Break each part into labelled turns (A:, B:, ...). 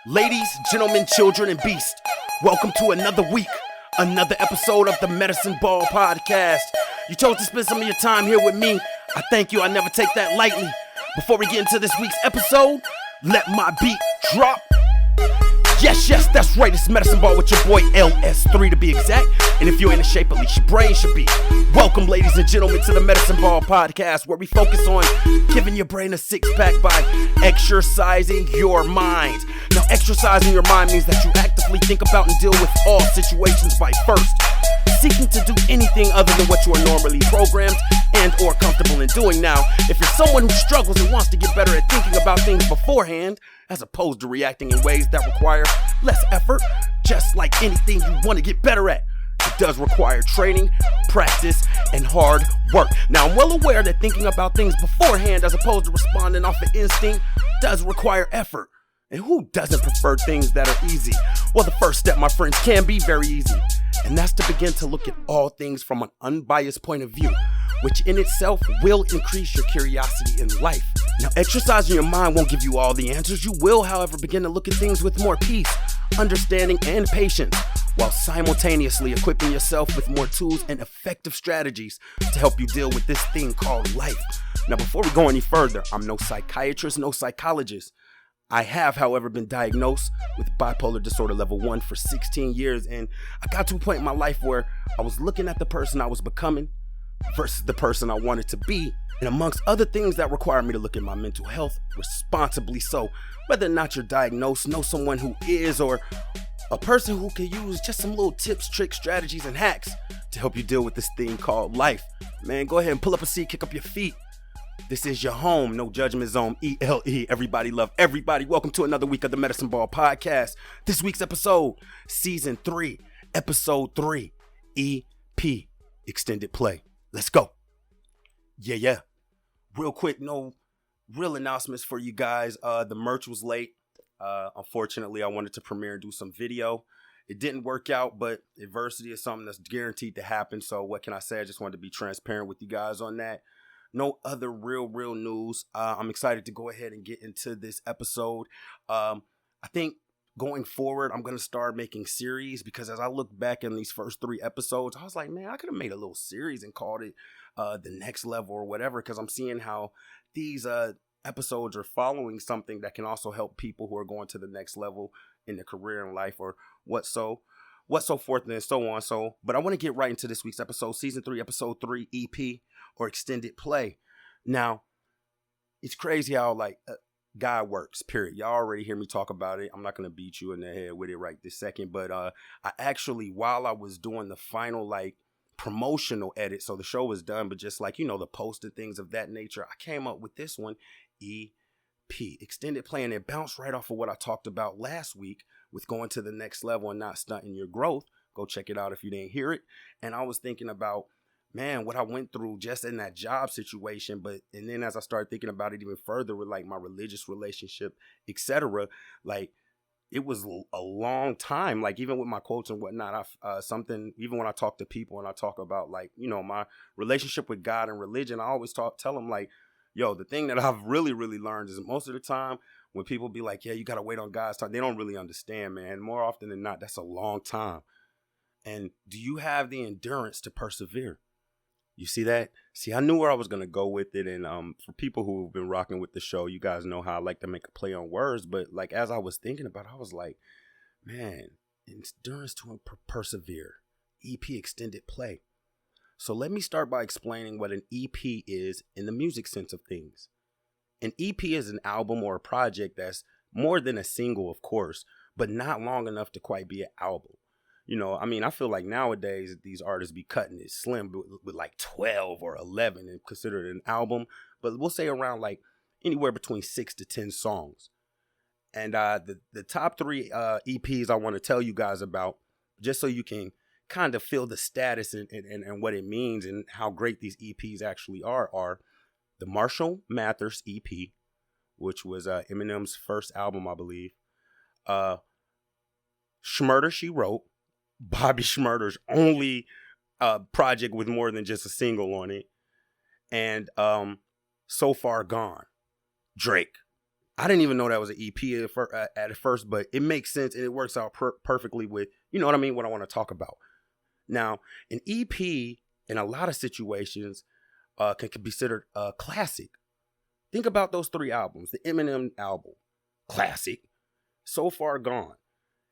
A: Ladies, gentlemen, children, and beasts, welcome to another week, another episode of the Medicine Ball Podcast. You chose to spend some of your time here with me. I thank you. I never take that lightly. Before we get into this week's episode, let my beat drop. Yes, that's right. It's Medicine Ball with your boy LS3 to be exact. And if you're in the shape, at least your brain should be. Welcome, ladies and gentlemen, to the Medicine Ball Podcast, where we focus on giving your brain a six-pack by exercising your mind. Now, exercising your mind means that you actively think about and deal with all situations by first seeking to do anything other than what you are normally programmed and or comfortable in doing. Now, if you're someone who struggles and wants to get better at thinking about things beforehand, as opposed to reacting in ways that require less effort, just like anything you want to get better at, it does require training, practice, and hard work. Now, I'm well aware that thinking about things beforehand as opposed to responding off of instinct does require effort. And who doesn't prefer things that are easy? Well, the first step, my friends, can be very easy. And that's to begin to look at all things from an unbiased point of view, which in itself will increase your curiosity in life. Now, exercising your mind won't give you all the answers. You will, however, begin to look at things with more peace, understanding, and patience, while simultaneously equipping yourself with more tools and effective strategies to help you deal with this thing called life. Now, before we go any further, I'm no psychiatrist, no psychologist. I have, however, been diagnosed with bipolar disorder level 1 for 16 years, and I got to a point in my life where I was looking at the person I was becoming versus the person I wanted to be, and amongst other things that require me to look at my mental health responsibly. So, whether or not you're diagnosed, know someone who is, or a person who can use just some little tips, tricks, strategies, and hacks to help you deal with this thing called life, man, go ahead and pull up a seat, kick up your feet. This is your home, no judgment zone, ELE. Everybody love everybody. Welcome to another week of the Medicine Ball Podcast. This week's episode, Season 3, Episode 3, EP, Extended Play. Let's go. Yeah. Real quick, no real announcements for you guys. The merch was late. Unfortunately, I wanted to premiere and do some video. It didn't work out, but adversity is something that's guaranteed to happen. So what can I say? I just wanted to be transparent with you guys on that. No other real news. I'm excited to go ahead and get into this episode. I think going forward, I'm going to start making series because as I look back in these first 3 episodes, I was like, man, I could have made a little series and called it The Next Level or whatever, because I'm seeing how these episodes are following something that can also help people who are going to the next level in their career and life or what so forth and so on. But I want to get right into this week's episode, Season 3, Episode 3, EP, or Extended Play. Now, it's crazy how, God works, period. Y'all already hear me talk about it. I'm not going to beat you in the head with it right this second. But I actually, while I was doing the final, promotional edit, so the show was done, but just the post and things of that nature, I came up with this one, EP, Extended Play, and it bounced right off of what I talked about last week with going to the next level and not stunting your growth. Go check it out if you didn't hear it. And I was thinking about, man, what I went through just in that job situation. And then as I started thinking about it even further with my religious relationship, etc., it was a long time. Even with my quotes and whatnot, even when I talk to people and I talk about my relationship with God and religion, I always tell them yo, the thing that I've really learned is most of the time when people be like, yeah, you got to wait on God's time, they don't really understand, man. More often than not, that's a long time. And do you have the endurance to persevere? You see that? See, I knew where I was going to go with it. And for people who have been rocking with the show, you guys know how I like to make a play on words. But as I was thinking about it, I was like, man, endurance to persevere. EP, Extended Play. So let me start by explaining what an EP is in the music sense of things. An EP is an album or a project that's more than a single, of course, but not long enough to quite be an album. I feel like nowadays these artists be cutting it slim with 12 or 11 and consider it an album. But we'll say around anywhere between 6 to 10 songs. And the top 3 EPs I want to tell you guys about, just so you can kind of feel the status and what it means and how great these EPs actually are the Marshall Mathers EP, which was Eminem's first album, I believe. Schmurder, She Wrote, Bobby Schmurder's only project with more than just a single on it. And So Far Gone, Drake. I didn't even know that was an EP at first, but it makes sense and it works out perfectly with, you know what I mean, what I want to talk about. Now, an EP in a lot of situations can be considered a classic. Think about those 3 albums. The Eminem album, classic. So Far Gone.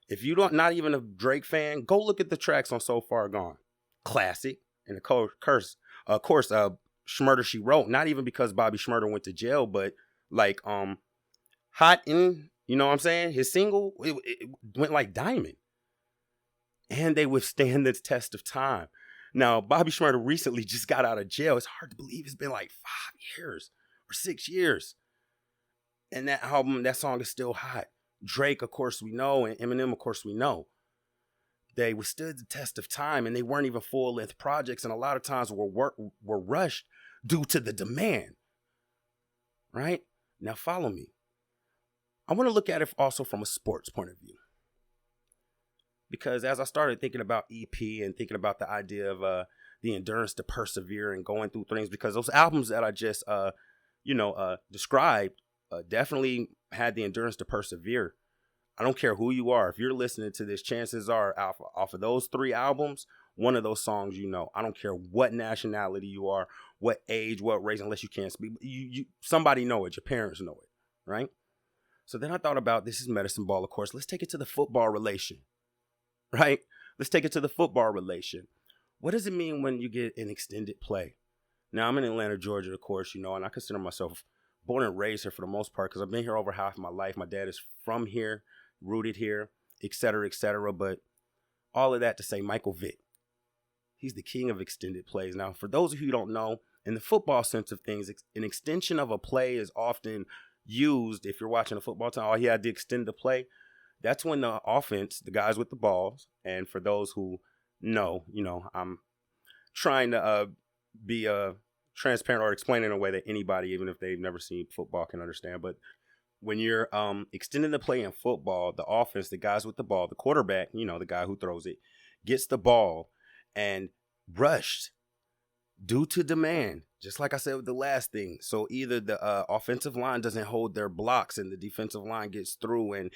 A: If you don't, not even a Drake fan, go look at the tracks on So Far Gone. Classic. And of course, Shmurda She Wrote. Not even because Bobby Shmurda went to jail, but like Hot in, you know what I'm saying? His single, it went like diamond. And they withstand the test of time. Now, Bobby Shmurda recently just got out of jail. It's hard to believe it's been like 5 years or 6 years. And that album, that song is still hot. Drake, of course, we know, and Eminem, of course, we know. They withstood the test of time, and they weren't even full-length projects, and a lot of times were rushed due to the demand. Right? Now, follow me. I want to look at it also from a sports point of view. Because as I started thinking about EP and thinking about the idea of the endurance to persevere and going through things, because those albums that I just, described definitely had the endurance to persevere. I don't care who you are. If you're listening to this, chances are off of those 3 albums, one of those songs you know. I don't care what nationality you are, what age, what race, unless you can't speak. Somebody know it. Your parents know it, right? So then I thought about, this is medicine ball, of course. Let's take it to the football relation, right? Let's take it to the football relation. What does it mean when you get an extended play? Now, I'm in Atlanta, Georgia, of course, and I consider myself born and raised here for the most part because I've been here over half of my life. My dad is from here, rooted here, et cetera, but all of that to say Michael Vick. He's the king of extended plays. Now, for those of you who don't know, in the football sense of things, an extension of a play is often used if you're watching a football team. Oh, he had to extend the play. That's when the offense, the guys with the balls, and for those who know, I'm trying to be transparent or explain in a way that anybody, even if they've never seen football, can understand. But when you're extending the play in football, the offense, the guys with the ball, the quarterback, the guy who throws it, gets the ball and rushed due to demand, just like I said with the last thing. So either the offensive line doesn't hold their blocks and the defensive line gets through, and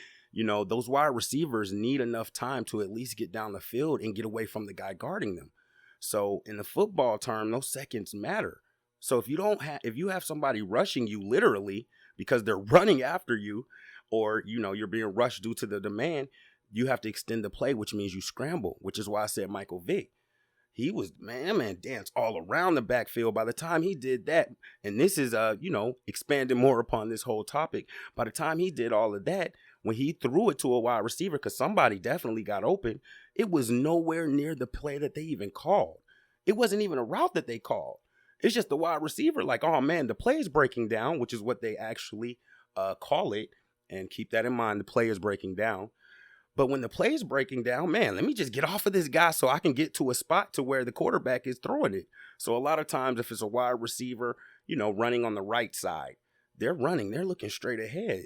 A: those wide receivers need enough time to at least get down the field and get away from the guy guarding them. So in the football term, those seconds matter. So if you have somebody rushing you literally because they're running after you, or you're being rushed due to the demand, you have to extend the play, which means you scramble, which is why I said Michael Vick. He was, man danced all around the backfield by the time he did that. And this is, expanding more upon this whole topic. By the time he did all of that, when he threw it to a wide receiver, because somebody definitely got open, it was nowhere near the play that they even called. It wasn't even a route that they called. It's just the wide receiver like, oh, man, the play is breaking down, which is what they actually call it. And keep that in mind, the play is breaking down. But when the play is breaking down, man, let me just get off of this guy so I can get to a spot to where the quarterback is throwing it. So a lot of times if it's a wide receiver, running on the right side, they're looking straight ahead.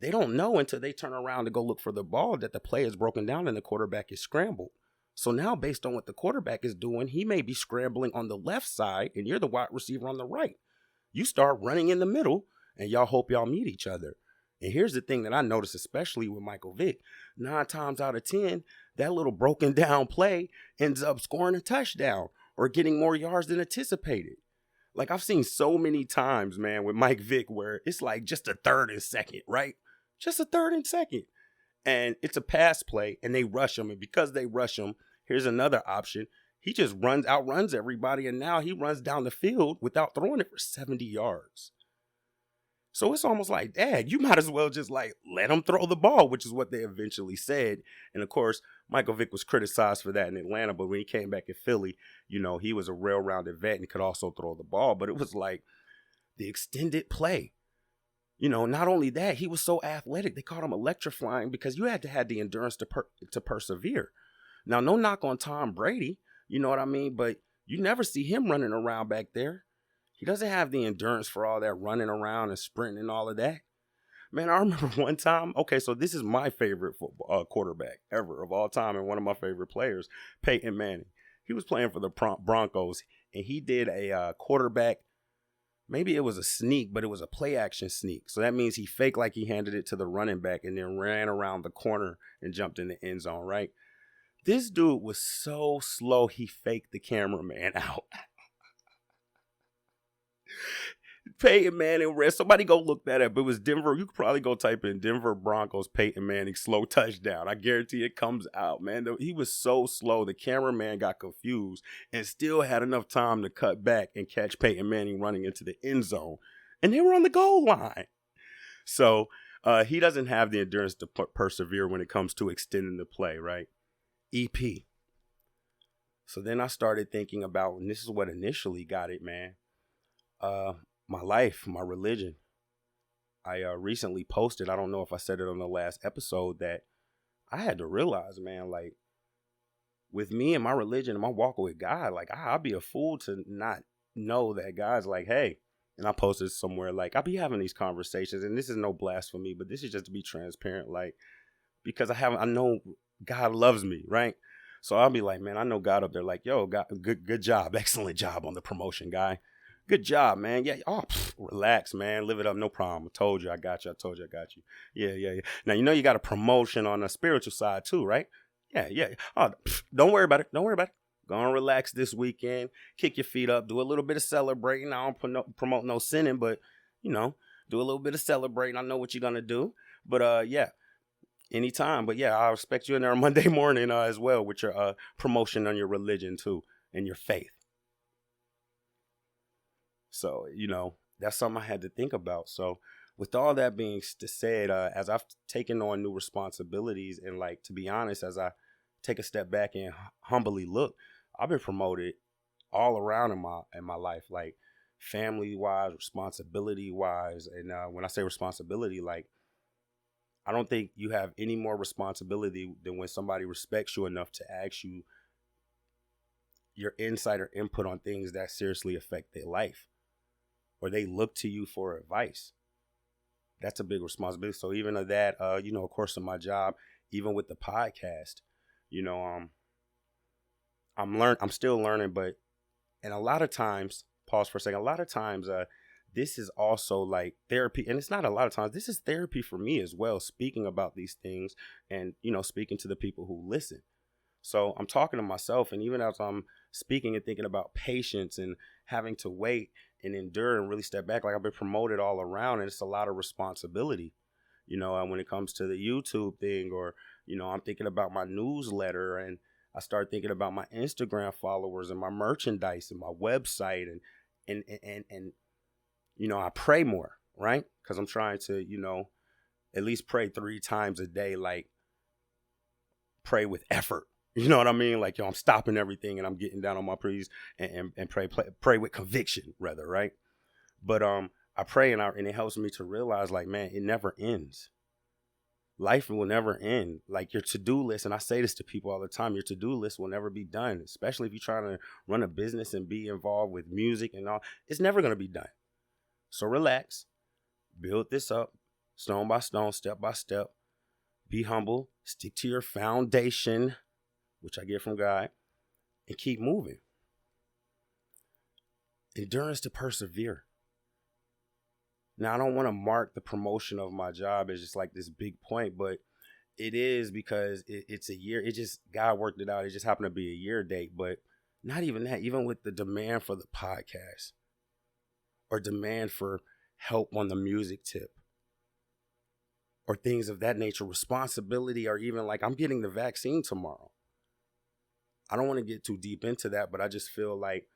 A: They don't know until they turn around to go look for the ball that the play is broken down and the quarterback is scrambled. So now based on what the quarterback is doing, he may be scrambling on the left side and you're the wide receiver on the right. You start running in the middle and y'all hope y'all meet each other. And here's the thing that I noticed, especially with Michael Vick, 9 times out of 10, that little broken down play ends up scoring a touchdown or getting more yards than anticipated. Like I've seen so many times, man, with Mike Vick where it's like just a 3rd and 2nd, right? Just a 3rd and 2nd. And it's a pass play and they rush him. And because they rush him, here's another option. He just outruns everybody. And now he runs down the field without throwing it for 70 yards. So it's almost like, Dad, you might as well just let him throw the ball, which is what they eventually said. And of course, Michael Vick was criticized for that in Atlanta. But when he came back in Philly, he was a well-rounded vet and could also throw the ball. But it was like the extended play. Not only that, he was so athletic. They called him electrifying because you had to have the endurance to persevere. Now, no knock on Tom Brady, you know what I mean? But you never see him running around back there. He doesn't have the endurance for all that running around and sprinting and all of that. Man, I remember one time, okay, so this is my favorite football quarterback ever of all time and one of my favorite players, Peyton Manning. He was playing for the Broncos, and he did a quarterback maybe it was a sneak, but it was a play action sneak. So that means he faked like he handed it to the running back and then ran around the corner and jumped in the end zone, right? This dude was so slow, he faked the cameraman out. Peyton Manning rest. Somebody go look that up. It was Denver. You could probably go type in Denver Broncos Peyton Manning slow touchdown. I guarantee it comes out, man. He was so slow. The cameraman got confused and still had enough time to cut back and catch Peyton Manning running into the end zone. And they were on the goal line. So he doesn't have the endurance to persevere when it comes to extending the play, right? EP. So then I started thinking about, and this is what initially got it, man. My life, my religion. I recently posted, I don't know if I said it on the last episode, that I had to realize, man, like with me and my religion and my walk with God, like I'll be a fool to not know that God's like, hey, and I posted somewhere like I'll be having these conversations, and this is no blasphemy, but this is just to be transparent, like because I know God loves me, right? So I'll be like, man, I know God up there, like, yo, God, good job, excellent job on the promotion, guy. Good job, man. Yeah. Oh, relax, man. Live it up. No problem. I told you I got you. I told you I got you. Yeah. Now, you got a promotion on the spiritual side too, right? Yeah. Oh, don't worry about it. Go and relax this weekend. Kick your feet up. Do a little bit of celebrating. I don't promote no sinning, but, do a little bit of celebrating. I know what you're going to do. But, yeah, anytime. But, yeah, I'll expect you in there on Monday morning as well with your promotion on your religion too and your faith. So, that's something I had to think about. So with all that being said, as I've taken on new responsibilities and like, to be honest, as I take a step back and humbly look, I've been promoted all around in my life, like family wise, responsibility wise. And when I say responsibility, like, I don't think you have any more responsibility than when somebody respects you enough to ask you your insight or input on things that seriously affect their life, or they look to you for advice. That's a big responsibility. So even of that, of course, in my job, even with the podcast, I'm still learning, and a lot of times, pause for a second, a lot of times, this is also like therapy, and it's not a lot of times, this is therapy for me as well, speaking about these things and, speaking to the people who listen. So I'm talking to myself, and even as I'm speaking and thinking about patience and having to wait and endure and really step back, like I've been promoted all around, and it's a lot of responsibility, when it comes to the YouTube thing, or, I'm thinking about my newsletter, and I start thinking about my Instagram followers and my merchandise and my website, and I pray more, right? Because I'm trying to, at least pray 3 times a day, like pray with effort. You know what I mean? Like, I'm stopping everything and I'm getting down on my knees and pray with conviction, rather, right? But I pray and it helps me to realize, like, man, it never ends. Life will never end. Like, your to-do list, and I say this to people all the time, your to-do list will never be done, especially if you're trying to run a business and be involved with music and all. It's never going to be done. So relax, build this up, stone by stone, step by step. Be humble, stick to your foundation, which I get from God, and keep moving. Endurance to persevere. Now, I don't want to mark the promotion of my job as just like this big point, but it is because it's a year. It just, God worked it out. It just happened to be a year date, but not even that. Even with the demand for the podcast or demand for help on the music tip or things of that nature, responsibility, or even like I'm getting the vaccine tomorrow. I don't want to get too deep into that, but I just feel like,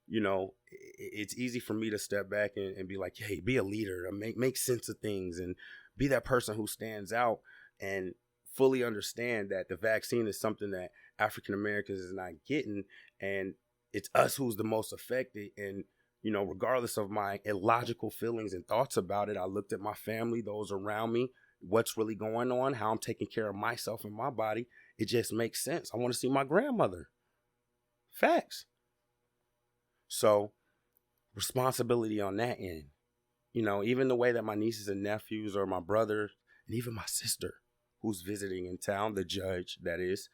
A: it's easy for me to step back and be like, hey, be a leader, make sense of things, and be that person who stands out and fully understand that the vaccine is something that African Americans is not getting, and it's us who's the most affected. And, regardless of my illogical feelings and thoughts about it, I looked at my family, those around me, what's really going on, how I'm taking care of myself and my body. It just makes sense. I want to see my grandmother. Facts. So responsibility on that end, even the way that my nieces and nephews or my brother and even my sister who's visiting in town, the judge that is,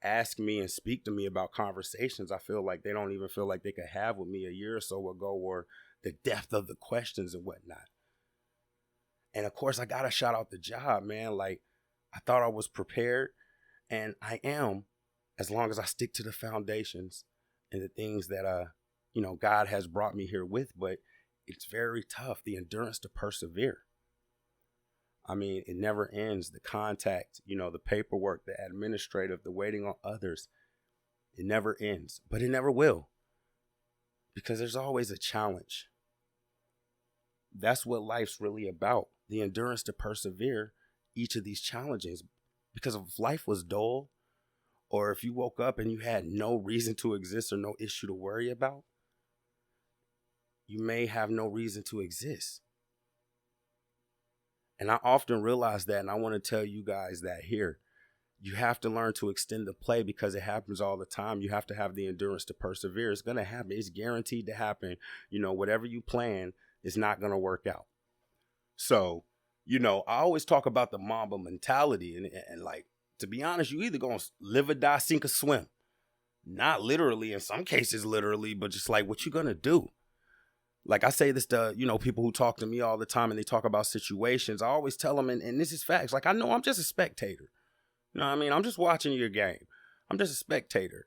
A: ask me and speak to me about conversations I feel like they don't even feel like they could have with me a year or so ago, or the depth of the questions and whatnot. And of course, I got to shout out the job, man. Like, I thought I was prepared, and I am, as long as I stick to the foundations and the things that, God has brought me here with. But it's very tough, the endurance to persevere. I mean, it never ends. The contact, the paperwork, the administrative, the waiting on others, it never ends, but it never will, because there's always a challenge. That's what life's really about, the endurance to persevere each of these challenges. Because if life was dull, or if you woke up and you had no reason to exist or no issue to worry about, you may have no reason to exist. And I often realize that, and I want to tell you guys that here. You have to learn to extend the play, because it happens all the time. You have to have the endurance to persevere. It's going to happen. It's guaranteed to happen. Whatever you plan is not going to work out. So, I always talk about the Mamba mentality. And like, to be honest, you either going to live or die, sink or swim. Not literally, in some cases literally, but just like, what you going to do? Like, I say this to, people who talk to me all the time and they talk about situations. I always tell them, and this is facts. Like, I know I'm just a spectator. You know what I mean? I'm just watching your game. I'm just a spectator.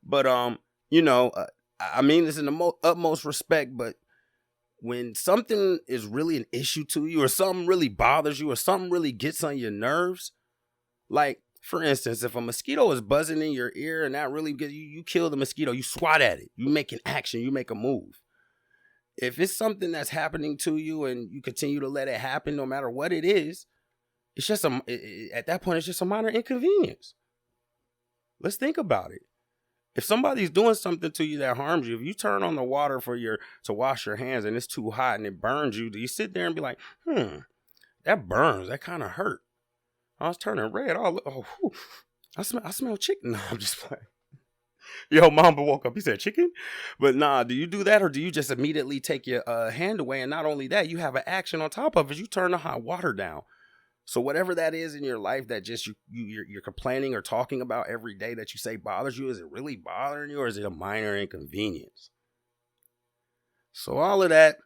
A: But, I mean this in the utmost respect, but when something is really an issue to you, or something really bothers you, or something really gets on your nerves, like, for instance, if a mosquito is buzzing in your ear and that really gets you kill the mosquito, you swat at it, you make an action, you make a move. If it's something that's happening to you and you continue to let it happen, no matter what it is, it's just at that point, it's just a minor inconvenience. Let's think about it. If somebody's doing something to you that harms you, if you turn on the water to wash your hands and it's too hot and it burns you, do you sit there and be like, that burns, that kind of hurt? I was turning red. I smell chicken. No, I'm just playing. Yo, Mamba woke up. He said chicken? But nah, do you do that, or do you just immediately take your hand away? And not only that, you have an action on top of it. You turn the hot water down. So whatever that is in your life that just you're complaining or talking about every day that you say bothers you, is it really bothering you, or is it a minor inconvenience? So all of that,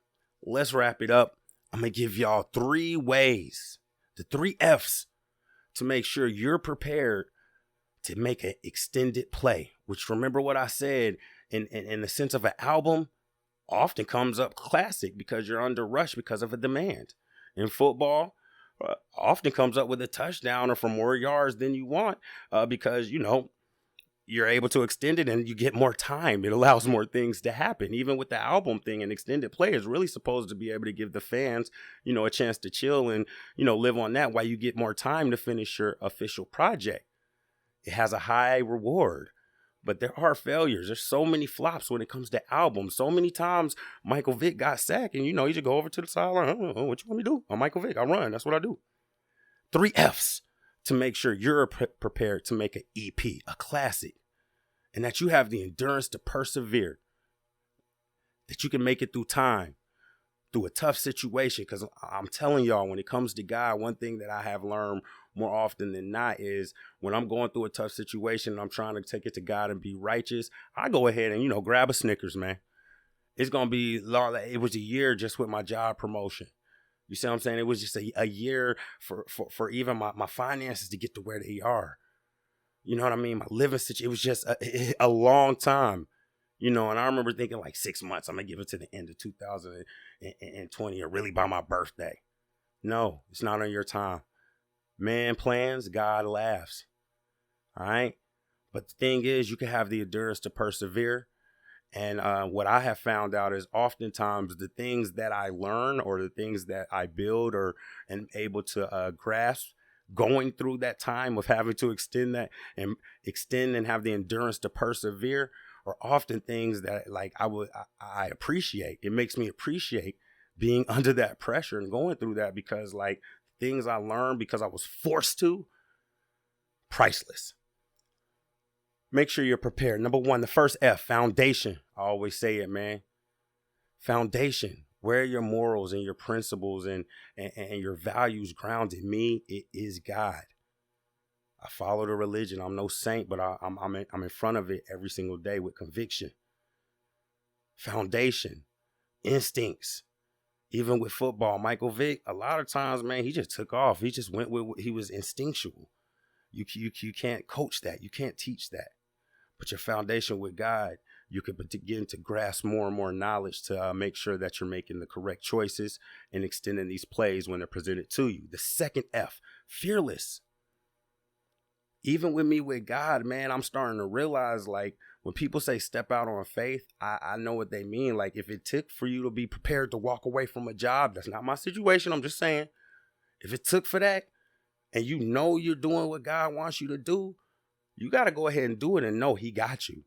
A: let's wrap it up. I'm going to give y'all 3 ways, the 3 F's, to make sure you're prepared to make an extended play, which, remember what I said, in the sense of an album, often comes up classic because you're under rush because of a demand. In football, often comes up with a touchdown or for more yards than you want because, you're able to extend it and you get more time. It allows more things to happen. Even with the album thing, an extended play is really supposed to be able to give the fans, a chance to chill and, live on that while you get more time to finish your official project. It has a high reward, but there are failures. There's so many flops when it comes to albums. So many times Michael Vick got sacked and, you just go over to the sideline. What you want me to do? I'm Michael Vick. I run. That's what I do. 3 F's to make sure you're prepared to make an EP, a classic, and that you have the endurance to persevere, that you can make it through time, through a tough situation. Because I'm telling y'all, when it comes to God, one thing that I have learned more often than not is when I'm going through a tough situation and I'm trying to take it to God and be righteous, I go ahead and, grab a Snickers, man. It's going to be, it was a year just with my job promotion. You see what I'm saying? It was just a year for even my finances to get to where they are. You know what I mean? My living situation, it was just a long time, and I remember thinking like 6 months, I'm going to give it to the end of 2020 or really by my birthday. No, it's not on your time. Man plans, God laughs. All right. But the thing is, you can have the endurance to persevere. And what I have found out is oftentimes the things that I learn or the things that I build or am able to grasp going through that time of having to extend and have the endurance to persevere are often things that like I appreciate. It makes me appreciate being under that pressure and going through that because like things I learned because I was forced to, priceless. Make sure you're prepared. Number 1, the first F, foundation. I always say it, man. Foundation. Where are your morals and your principles and your values grounded? Me, it is God. I follow the religion. I'm no saint, but I'm in front of it every single day with conviction. Foundation. instincts. Even with football, Michael Vick, a lot of times, man, he just took off. He just went with what he was instinctual. You can't coach that. You can't teach that. But your foundation with God, you can begin to grasp more and more knowledge to make sure that you're making the correct choices and extending these plays when they're presented to you. The second F, fearless. Even with me with God, man, I'm starting to realize, like, when people say step out on faith, I know what they mean. Like, if it took for you to be prepared to walk away from a job, that's not my situation. I'm just saying, if it took for that and you know you're doing what God wants you to do, you got to go ahead and do it and know he got you.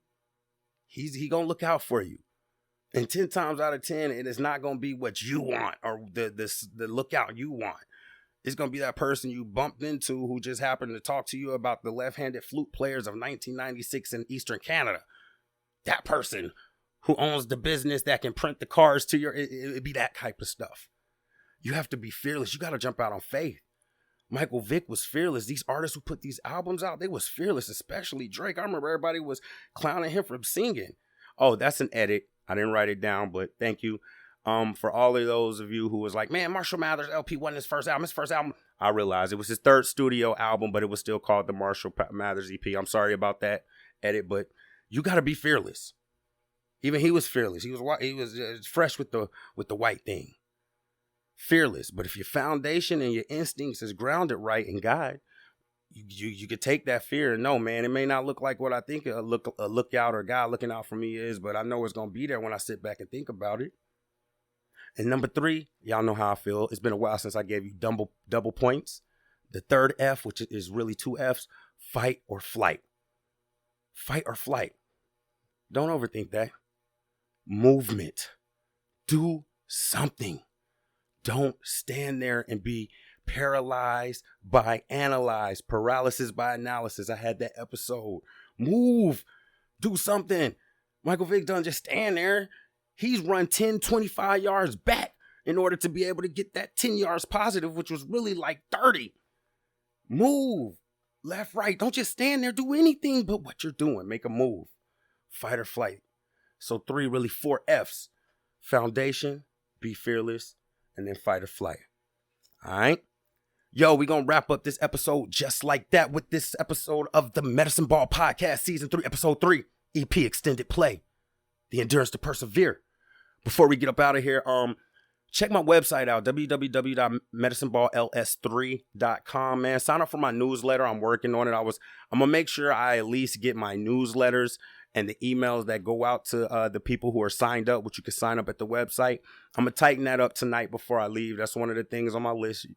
A: He going to look out for you. And 10 times out of 10, it is not going to be what you want or the lookout you want. It's going to be that person you bumped into who just happened to talk to you about the left-handed flute players of 1996 in Eastern Canada. That person who owns the business that can print the cars to your, it'd be that type of stuff. You have to be fearless. You got to jump out on faith. Michael Vick was fearless. These artists who put these albums out, they was fearless, especially Drake. I remember everybody was clowning him for singing. Oh, that's an edit. I didn't write it down, but thank you. For all of those of you who was like, man, Marshall Mathers LP wasn't his first album. I realized it was his third studio album, but it was still called the Marshall Mathers EP. I'm sorry about that edit, but you got to be fearless. Even he was fearless. He was fresh with the white thing. Fearless. But if your foundation and your instincts is grounded right in God, you could take that fear and know, man, it may not look like what I think a lookout or God looking out for me is, but I know it's going to be there when I sit back and think about it. And number 3, y'all know how I feel. It's been a while since I gave you double points. The third F, which is really 2 Fs, fight or flight. Fight or flight. Don't overthink that. Movement. Do something. Don't stand there and be paralyzed by analyze, paralysis by analysis. I had that episode. Move. Do something. Michael Vick don't just stand there. He's run 10, 25 yards back in order to be able to get that 10 yards positive, which was really like 30. Move. Left, right. Don't just stand there. Do anything but what you're doing. Make a move. Fight or flight. So 3, really 4 Fs. Foundation, be fearless, and then fight or flight. All right? Yo, we're going to wrap up this episode just like that with this episode of the Medicine Ball Podcast, Season 3, Episode 3, EP Extended Play, The Endurance to Persevere. Before we get up out of here, check my website out, www.medicineballls3.com, man. Sign up for my newsletter. I'm working on it. I'm going to make sure I at least get my newsletters and the emails that go out to the people who are signed up, which you can sign up at the website. I'm going to tighten that up tonight before I leave. That's one of the things on my list,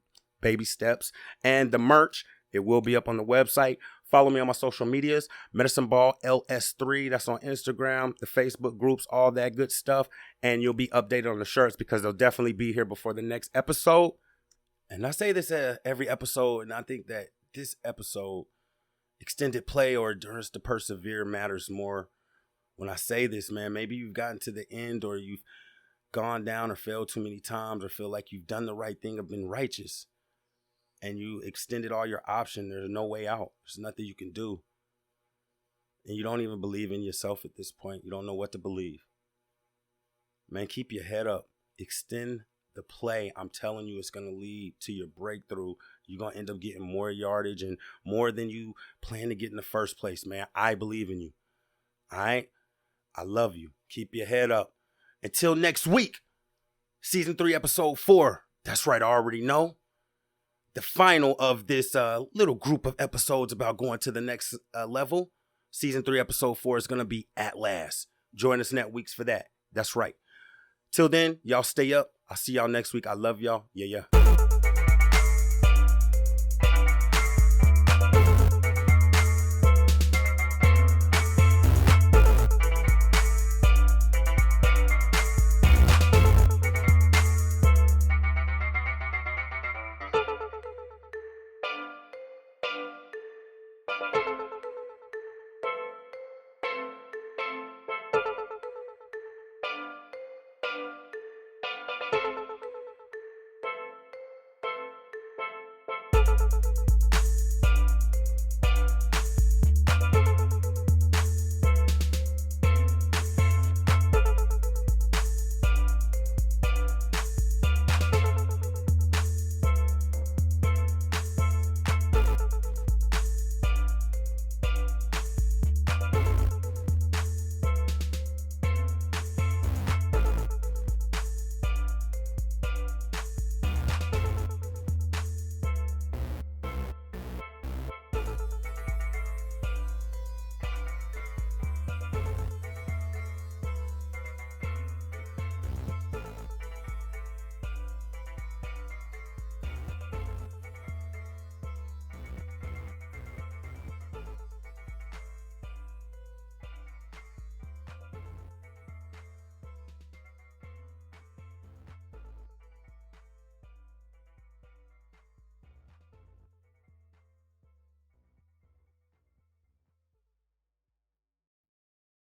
A: baby steps. And the merch, it will be up on the website. Follow me on my social medias, Medicine Ball LS3. That's on Instagram, the Facebook groups, all that good stuff. And you'll be updated on the shirts because they'll definitely be here before the next episode. And I say this every episode, and I think that this episode, extended play or endurance to persevere, matters more. When I say this, man, maybe you've gotten to the end or you've gone down or failed too many times or feel like you've done the right thing or been righteous and you extended all your options. There's no way out. There's nothing you can do. And you don't even believe in yourself at this point. You don't know what to believe. Man, keep your head up. Extend the play. I'm telling you, it's going to lead to your breakthrough. You're going to end up getting more yardage and more than you plan to get in the first place, man. I believe in you. All right? I love you. Keep your head up. Until next week, Season 3, Episode 4. That's right, I already know. The final of this little group of episodes about going to the next level. Season 3, Episode 4 is going to be At Last. Join us next week for that. That's right. Till then, y'all stay up. I'll see y'all next week. I love y'all. Yeah.